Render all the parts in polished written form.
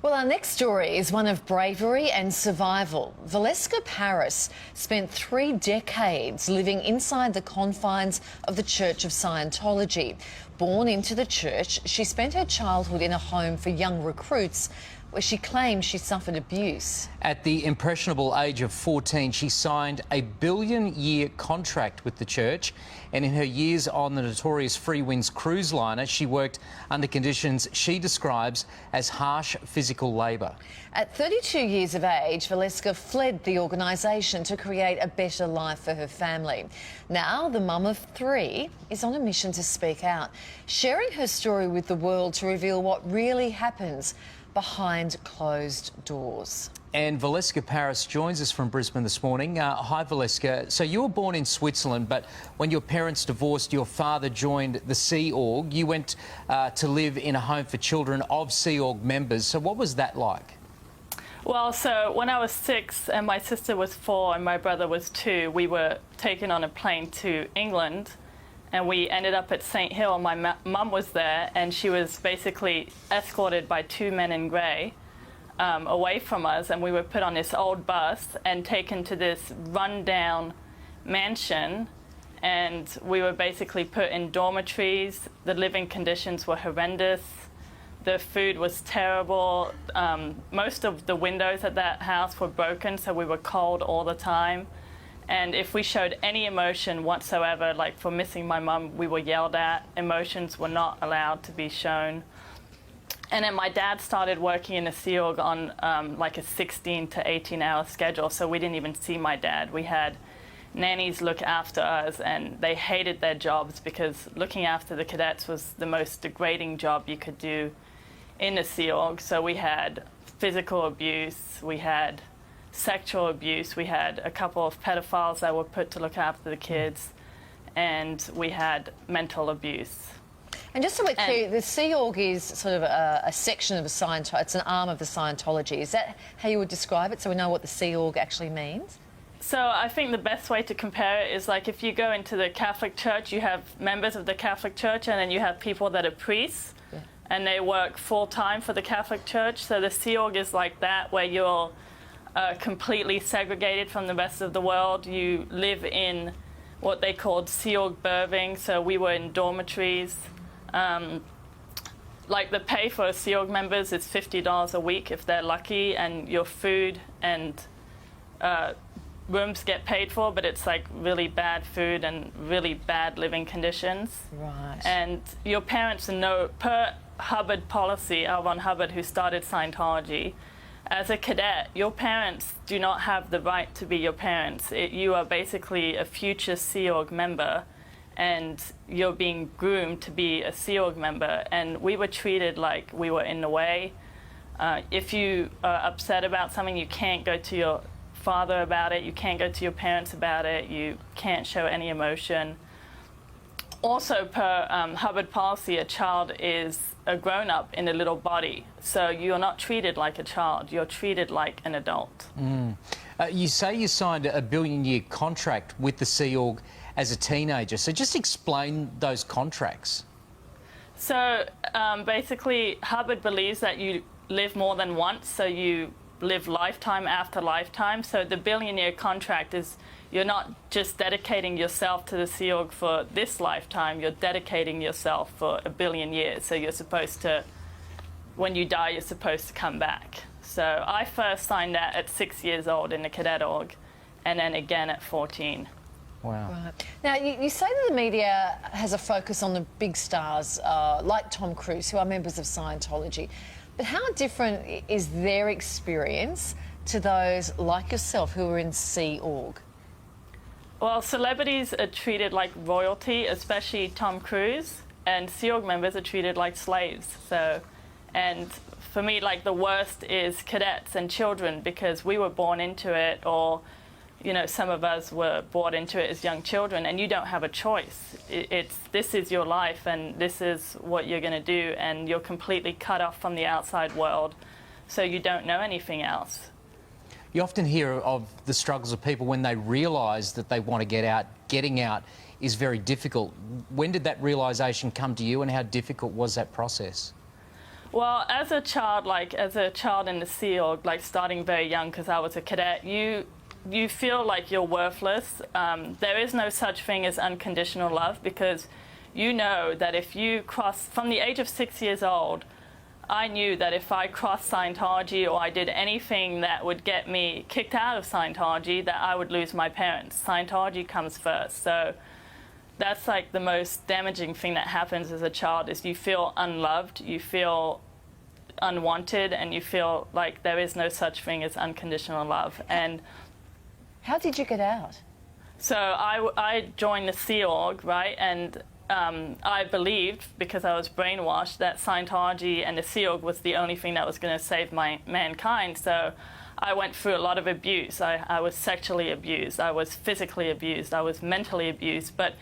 Well, our next story is one of bravery and survival. Valeska Paris spent 3 decades living inside the confines of the Church of Scientology. Born into the church, she spent her childhood in a home for young recruits where she claimed she suffered abuse. At the impressionable age of 14, she signed a billion-year contract with the church, and in her years on the notorious Free Winds cruise liner, she worked under conditions she describes as harsh physical labour. At 32 years of age, Valeska fled the organisation to create a better life for her family. Now, the mum of 3 is on a mission to speak out, sharing her story with the world to reveal what really happens behind closed doors. And Valeska Paris joins us from Brisbane this morning. Hi, Valeska. So you were born in Switzerland, but when your parents divorced, your father joined the Sea Org. You went to live in a home for children of Sea Org members. So what was that like? Well, so when I was 6 and my sister was 4 and my brother was 2, we were taken on a plane to England. And we ended up at St Hill. My mum was there, and she was basically escorted by 2 men in grey away from us, and we were put on this old bus and taken to this run-down mansion, and we were basically put in dormitories. The living conditions were horrendous. The food was terrible. Most of the windows at that house were broken, so we were cold all the time. And if we showed any emotion whatsoever, like for missing my mum, we were yelled at. Emotions were not allowed to be shown. And then my dad started working in the Sea Org on like a 16 to 18-hour schedule, so we didn't even see my dad. We had nannies look after us, and they hated their jobs because looking after the cadets was the most degrading job you could do in the Sea Org. So we had physical abuse, we had sexual abuse, we had a couple of pedophiles that were put to look after the kids, and we had mental abuse. And just so we're clear, the Sea Org is sort of a section of it's an arm of the Scientology. Is that how you would describe it, so we know what the Sea Org actually means? So I think the best way to compare it is like if you go into the Catholic Church, you have members of the Catholic Church, and then you have people that are priests, and they work full-time for the Catholic Church. So the Sea Org is like that, where you're completely segregated from the rest of the world. You live in what they called Sea Org berthing, so we were in dormitories. Like the pay for Sea Org members is $50 a week if they're lucky, and your food and rooms get paid for, but it's like really bad food and really bad living conditions. Right. And your parents know, per Hubbard policy, L. Ron Hubbard, who started Scientology, as a cadet, your parents do not have the right to be your parents. You are basically a future Sea Org member, and you're being groomed to be a Sea Org member. And we were treated like we were in the way. If you are upset about something, you can't go to your father about it, you can't go to your parents about it, you can't show any emotion. Also, per Hubbard policy, a child is a grown-up in a little body, so you're not treated like a child, you're treated like an adult. You say you signed a billion-year contract with the Sea Org as a teenager, so just explain those contracts. So basically, Hubbard believes that you live more than once, so you live lifetime after lifetime. So the billion-year contract is, you're not just dedicating yourself to the Sea Org for this lifetime, you're dedicating yourself for a billion years. So you're supposed to, when you die, you're supposed to come back. So I first signed that at 6 years old in the Cadet Org, and then again at 14. Wow. Right. Now, you say that the media has a focus on the big stars like Tom Cruise, who are members of Scientology. But how different is their experience to those like yourself who are in Sea Org? Well, celebrities are treated like royalty, especially Tom Cruise, and Sea Org members are treated like slaves. So, and for me, like, the worst is cadets and children, because we were born into it, or, you know, some of us were brought into it as young children, and you don't have a choice. This is your life, and this is what you're going to do, and you're completely cut off from the outside world, so you don't know anything else. You often hear of the struggles of people when they realise that they want to get out. Getting out is very difficult. When did that realisation come to you, and how difficult was that process? Well, as a child, in the Sea Org, like starting very young, because I was a cadet, you feel like you're worthless. There is no such thing as unconditional love, because you know that if you cross, from the age of 6 years old, I knew that if I crossed Scientology or I did anything that would get me kicked out of Scientology, that I would lose my parents. Scientology comes first. So that's like the most damaging thing that happens as a child, is you feel unloved, you feel unwanted, and you feel like there is no such thing as unconditional love. And how did you get out? so I joined the Sea Org, right? And I believed, because I was brainwashed, that Scientology and the Sea Org was the only thing that was going to save mankind. So I went through a lot of abuse. I was sexually abused, I was physically abused, I was mentally abused. But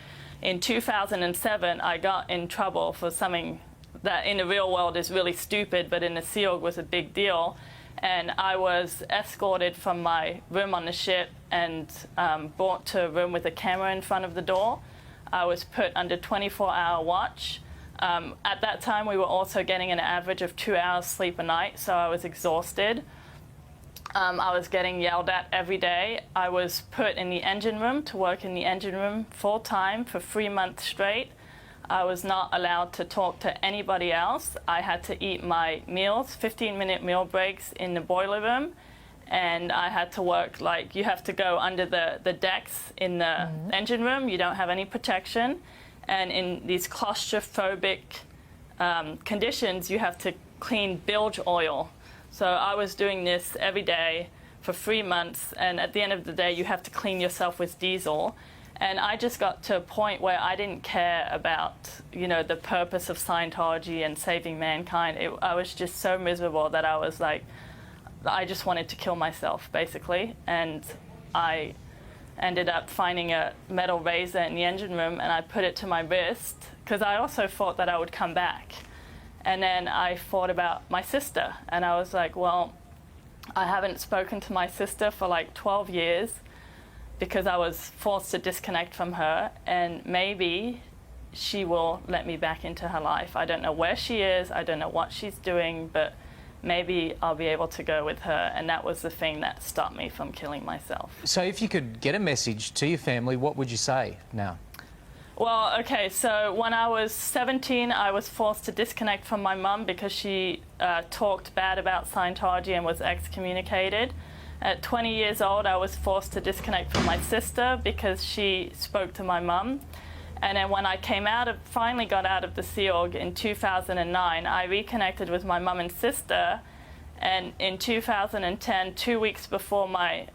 in 2007, I got in trouble for something that in the real world is really stupid, but in the Sea Org was a big deal. And I was escorted from my room on the ship and brought to a room with a camera in front of the door. I was put under 24-hour watch. At that time, we were also getting an average of 2 hours sleep a night, so I was exhausted. I was getting yelled at every day. I was put in the engine room to work in the engine room full-time for 3 months straight. I was not allowed to talk to anybody else. I had to eat my meals, 15-minute meal breaks in the boiler room. And I had to work, like, you have to go under the decks in the engine room. You don't have any protection. And in these claustrophobic conditions, you have to clean bilge oil. So I was doing this every day for 3 months. And at the end of the day, you have to clean yourself with diesel. And I just got to a point where I didn't care about, the purpose of Scientology and saving mankind. I was just so miserable that I was like, I just wanted to kill myself, basically. And I ended up finding a metal razor in the engine room, and I put it to my wrist, because I also thought that I would come back. And then I thought about my sister, and I was like, well, I haven't spoken to my sister for like 12 years because I was forced to disconnect from her, and maybe she will let me back into her life. I don't know where she is, I don't know what she's doing, but maybe I'll be able to go with her. And that was the thing that stopped me from killing myself. So if you could get a message to your family, what would you say now? Well, okay, so when I was 17, I was forced to disconnect from my mum because she talked bad about Scientology and was excommunicated. At 20 years old, I was forced to disconnect from my sister because she spoke to my mum. And then when I finally got out of the Sea Org in 2009, I reconnected with my mum and sister. And in 2010, 2 weeks before my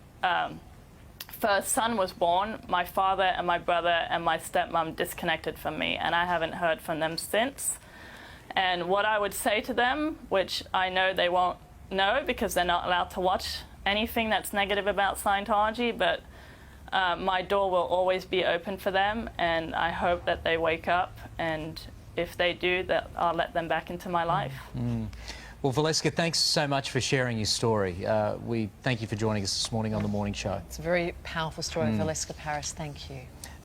first son was born, my father and my brother and my stepmom disconnected from me, and I haven't heard from them since. And what I would say to them, which I know they won't know because they're not allowed to watch anything that's negative about Scientology, but my door will always be open for them, and I hope that they wake up, and if they do, that I'll let them back into my life. Well, Valeska, thanks so much for sharing your story. We thank you for joining us this morning on The Morning Show. It's a very powerful story, Valeska Paris. Thank you.